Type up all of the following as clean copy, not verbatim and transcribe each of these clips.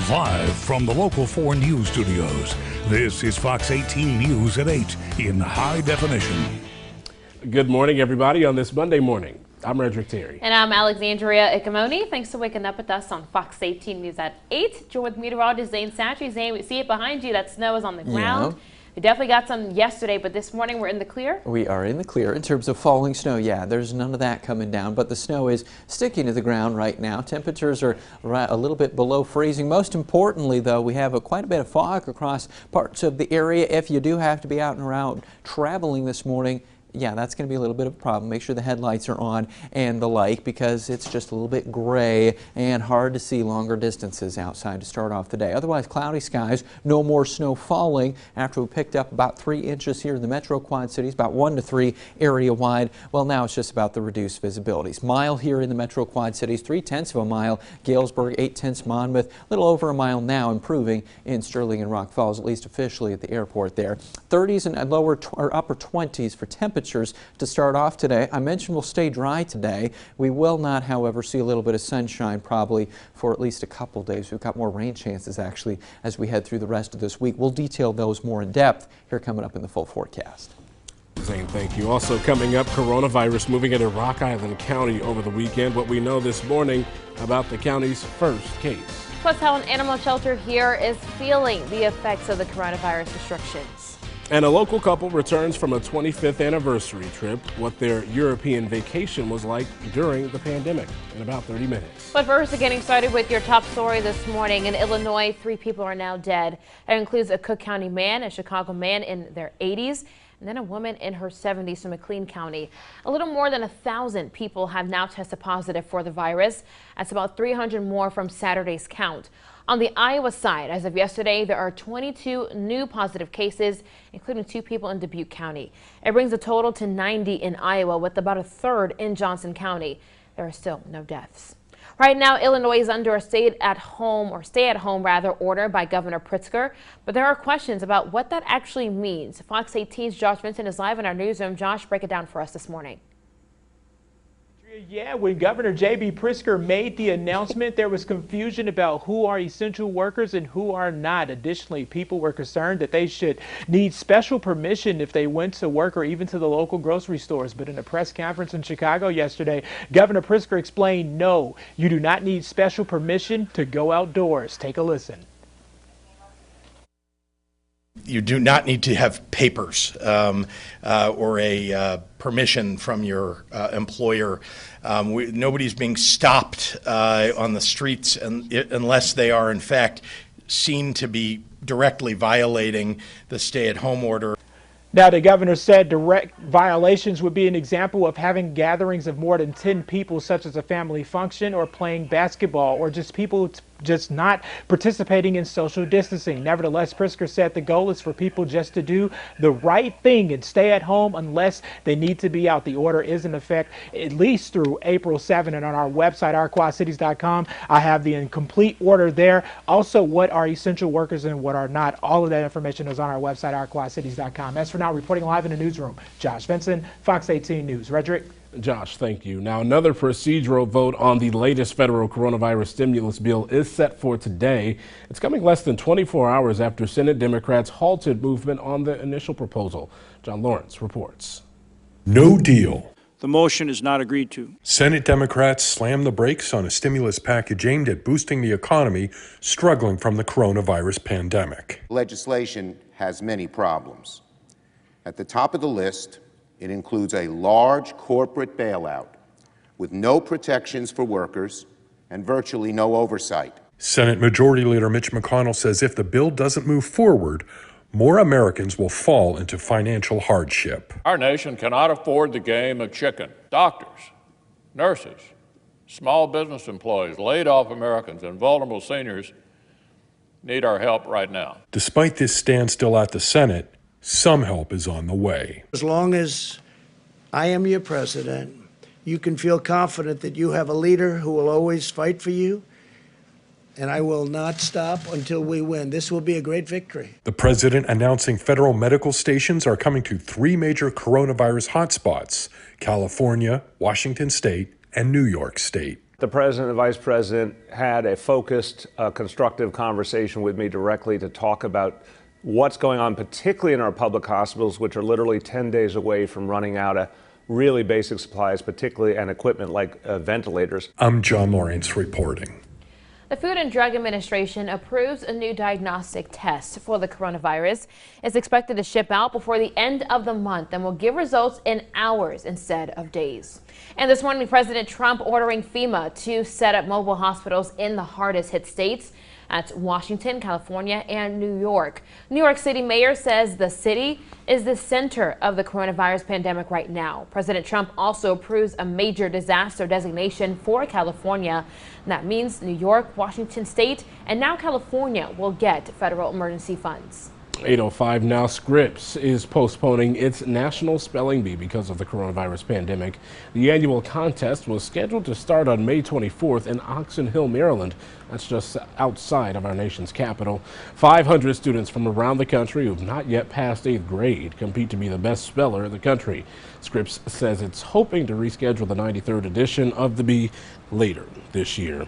Live from the Local 4 News Studios, this is Fox 18 News at 8 in high definition. Good morning, everybody, on this Monday morning. I'm Redrick Terry. And I'm Alexandria Icamoni. Thanks for waking up with us on Fox 18 News at 8. Joined with meteorologist Zane Satry. Zane, we see it behind you. That snow is on the ground. We definitely got some yesterday, but this morning we're in the clear. We are in the clear in terms of falling snow. Yeah, there's none of that coming down, but the snow is sticking to the ground right now. Temperatures are a little bit below freezing. Most importantly, though, we have quite a bit of fog across parts of the area. If you do have to be out and around traveling this morning, yeah, that's going to be a little bit of a problem. Make sure the headlights are on and the like, because it's just a little bit gray and hard to see longer distances outside to start off the day. Otherwise, cloudy skies, no more snow falling after we picked up about 3 inches here in the Metro Quad Cities, about 1 to 3 area wide. Well, now it's just about the reduced visibilities. Mile here in the Metro Quad Cities, 3/10 of a mile. Galesburg, 8/10 Monmouth, a little over a mile now, improving in Sterling and Rock Falls, at least officially at the airport there. 30s and lower or upper 20s for temperatures to start off today. I mentioned we'll stay dry today. We will not, however, see a little bit of sunshine probably for at least a couple days. We've got more rain chances actually as we head through the rest of this week. We'll detail those more in depth here coming up in the full forecast. Zane, thank you. Also coming up, coronavirus moving into Rock Island County over the weekend. What we know this morning about the county's first case. Plus how an animal shelter here is feeling the effects of the coronavirus restrictions. And a local couple returns from a 25th anniversary trip, what their European vacation was like during the pandemic, in about 30 minutes. But first, getting started with your top story this morning. In Illinois, 3 people are now dead. That includes a Cook County man, a Chicago man in their 80s, and then a woman in her 70s from McLean County. A little more than 1,000 people have now tested positive for the virus. That's about 300 more from Saturday's count. On the Iowa side, as of yesterday, there are 22 new positive cases, including 2 people in Dubuque County. It brings the total to 90 in Iowa, with about a third in Johnson County. There are still no deaths. Right now, Illinois is under a stay-at-home order by Governor Pritzker, but there are questions about what that actually means. Fox 18's Josh Vincent is live in our newsroom. Josh, break it down for us this morning. Yeah, when Governor J.B. Pritzker made the announcement, there was confusion about who are essential workers and who are not. Additionally, people were concerned that they should need special permission if they went to work or even to the local grocery stores. But in a press conference in Chicago yesterday, Governor Pritzker explained, no, you do not need special permission to go outdoors. Take a listen. You do not need to have papers or a permission from your employer. Nobody's being stopped on the streets unless they are, in fact, seen to be directly violating the stay-at-home order. Now, the governor said direct violations would be an example of having gatherings of more than 10 people, such as a family function or playing basketball, or just people just not participating in social distancing. Nevertheless, Pritzker said the goal is for people just to do the right thing and stay at home unless they need to be out. The order is in effect at least through April 7, and on our website, ourquadcities.com, I have the complete order there. Also, what are essential workers and what are not. All of that information is on our website, ourquadcities.com. As for now, reporting live in the newsroom, Josh Vincent, Fox 18 News. Redrick. Josh, thank you. Now, another procedural vote on the latest federal coronavirus stimulus bill is set for today. It's coming less than 24 hours after Senate Democrats halted movement on the initial proposal. John Lawrence reports. No deal. The motion is not agreed to. Senate Democrats slammed the brakes on a stimulus package aimed at boosting the economy struggling from the coronavirus pandemic. Legislation has many problems. At the top of the list, it includes a large corporate bailout with no protections for workers and virtually no oversight. Senate Majority Leader Mitch McConnell says if the bill doesn't move forward, more Americans will fall into financial hardship. Our nation cannot afford the game of chicken. Doctors, nurses, small business employees, laid off Americans, and vulnerable seniors need our help right now. Despite this standstill at the Senate, some help is on the way. As long as I am your president, you can feel confident that you have a leader who will always fight for you, and I will not stop until we win. This will be a great victory. The president announcing federal medical stations are coming to 3 major coronavirus hotspots: California, Washington State, and New York State. The president and vice president had a focused, constructive conversation with me directly to talk about what's going on, particularly in our public hospitals, which are literally 10 days away from running out of really basic supplies, particularly and equipment like ventilators. I'm John Lawrence reporting. The Food and Drug Administration approves a new diagnostic test for the coronavirus. It's expected to ship out before the end of the month and will give results in hours instead of days. And this morning, President Trump ordering FEMA to set up mobile hospitals in the hardest hit states. That's Washington, California, and New York. New York City mayor says the city is the center of the coronavirus pandemic right now. President Trump also approves a major disaster designation for California. And that means New York, Washington State, and now California will get federal emergency funds. 8:05 now. Scripps is postponing its National Spelling Bee because of the coronavirus pandemic. The annual contest was scheduled to start on May 24th in Oxon Hill, Maryland. That's just outside of our nation's capital. 500 students from around the country who've not yet passed 8th grade compete to be the best speller in the country. Scripps says it's hoping to reschedule the 93rd edition of the bee later this year.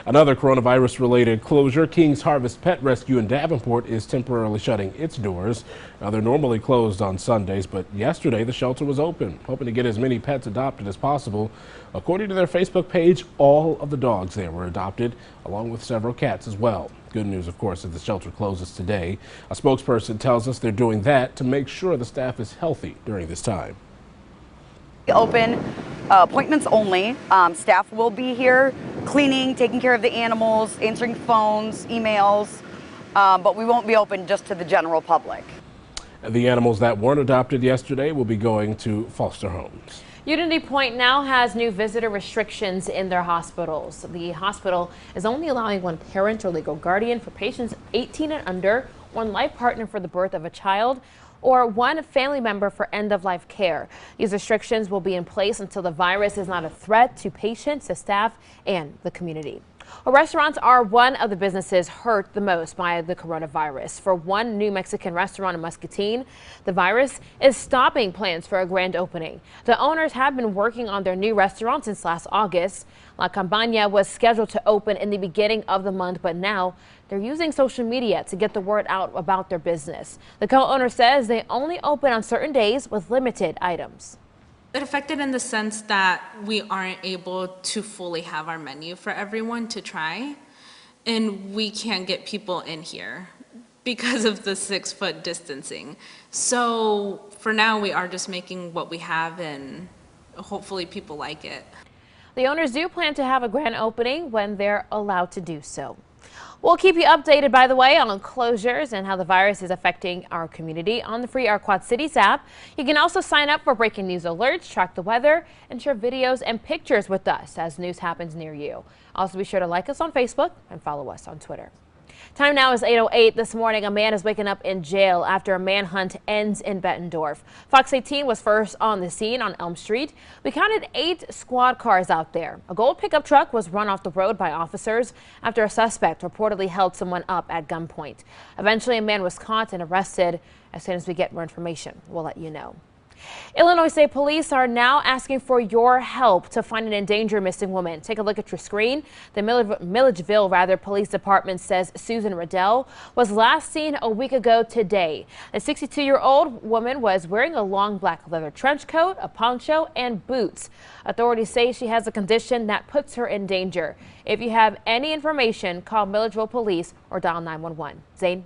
Another coronavirus-related closure, King's Harvest Pet Rescue in Davenport is temporarily shutting its doors. Now, they're normally closed on Sundays, but yesterday the shelter was open, hoping to get as many pets adopted as possible. According to their Facebook page, all of the dogs there were adopted, along with several cats as well. Good news, of course, is the shelter closes today. A spokesperson tells us they're doing that to make sure the staff is healthy during this time. Open appointments only. Staff will be here cleaning, taking care of the animals, answering phones, emails, but we won't be open just to the general public. The animals that weren't adopted yesterday will be going to foster homes. Unity Point now has new visitor restrictions in their hospitals. The hospital is only allowing one parent or legal guardian for patients 18 and under, one life partner for the birth of a child, or one family member for end-of-life care. These restrictions will be in place until the virus is not a threat to patients, the staff, and the community. Well, restaurants are one of the businesses hurt the most by the coronavirus. For one New Mexican restaurant in Muscatine, the virus is stopping plans for a grand opening. The owners have been working on their new restaurant since last August. La Campana was scheduled to open in the beginning of the month, but now they're using social media to get the word out about their business. The co-owner says they only open on certain days with limited items. It affected in the sense that we aren't able to fully have our menu for everyone to try, and we can't get people in here because of the 6-foot distancing. So for now, we are just making what we have, and hopefully people like it. The owners do plan to have a grand opening when they're allowed to do so. We'll keep you updated, by the way, on closures and how the virus is affecting our community on the free Our Quad Cities app. You can also sign up for breaking news alerts, track the weather, and share videos and pictures with us as news happens near you. Also, be sure to like us on Facebook and follow us on Twitter. Time now is 8:08 this morning. A man is waking up in jail after a manhunt ends in Bettendorf. Fox 18 was first on the scene on Elm Street. We counted 8 squad cars out there. A gold pickup truck was run off the road by officers after a suspect reportedly held someone up at gunpoint. Eventually, a man was caught and arrested. As soon as we get more information, we'll let you know. Illinois State Police are now asking for your help to find an endangered missing woman. Take a look at your screen. The Milledgeville Police Department says Susan Riddell was last seen a week ago today. The 62-year-old woman was wearing a long black leather trench coat, a poncho, and boots. Authorities say she has a condition that puts her in danger. If you have any information, call Milledgeville Police or dial 911. Zane?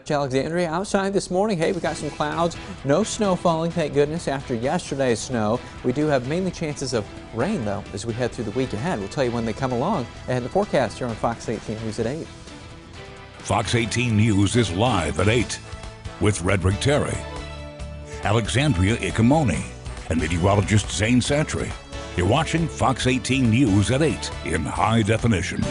Alexandria, outside this morning, hey, we got some clouds. No snow falling, thank goodness, after yesterday's snow. We do have mainly chances of rain, though, as we head through the week ahead. We'll tell you when they come along and the forecast here on Fox 18 News at 8. Fox 18 News is live at 8 with Redrick Terry, Alexandria Ikamoni, and meteorologist Zane Satry. You're watching Fox 18 News at 8 in high definition.